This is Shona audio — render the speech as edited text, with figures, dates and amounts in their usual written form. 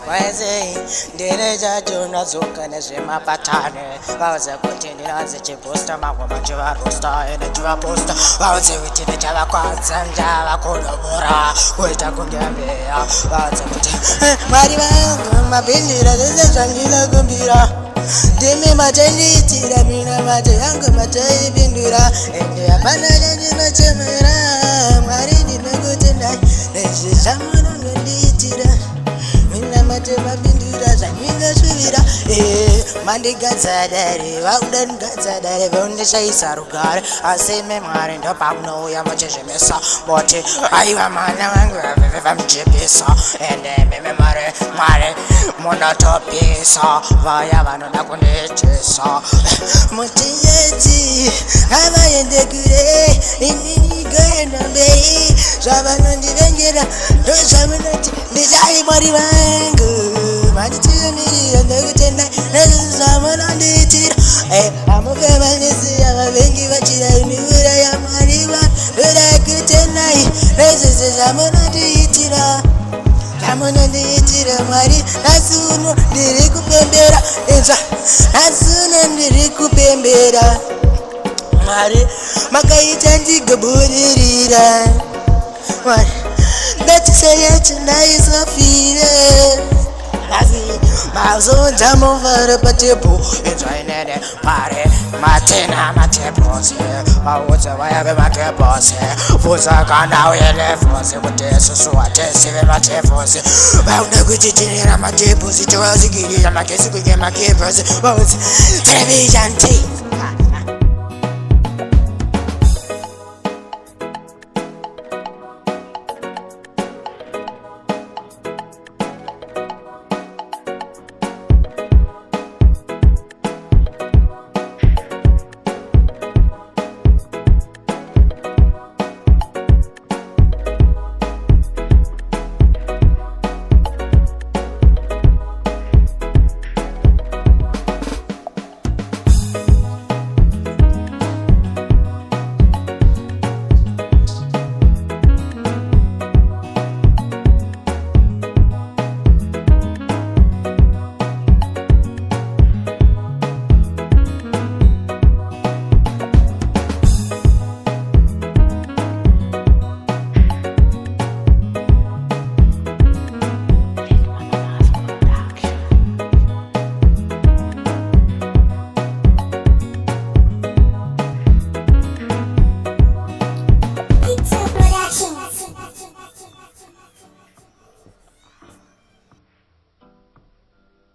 Waze Dereja Juna Zukane Shima Patane Waze Kutinina Zichi Posta Magoma Java Posta and a Java Posta Waze Witty the Java Quads and Java Kodobora Wita Kungambia Waze Mariva Mabindira Zangila Gumbira Demi Majali Tiramina Majanga Majai Bindura and the Abana Chemera Marini Nagutina This is someone on the Tira Minamata Bindura Zanina Suvira Mandi Gatsadari Waudan Gatsadari Vonda Sarugar I say Memar in the Pagno Yamachemesa Bote Iva Mananga Vam Jepesa and then Mare Monotopesa Vaya Vanona Conechesa Mutieti Hava in the Gure in Gana Bay Savan Divengera Dosamanati Desai Marivango Matini and the Gutena Saman on the Tir I'm a feminist I'm a Vengi Vachira Nura Mariva Dura Gutenai Raises Saman on the Tira Kamana Tira Mari Nasuno Diriku Pembera Nasuno Diriku Pembera Mari Makai Chanti Gaburira That is a nice affair Mazo Jamo for a potato Enjoying Pare Matina Matepos I was a wire Matepos Fusakana Elefos with this so I just see Matepos About the good Matepos it was a giddy and my case we get my keepers television tea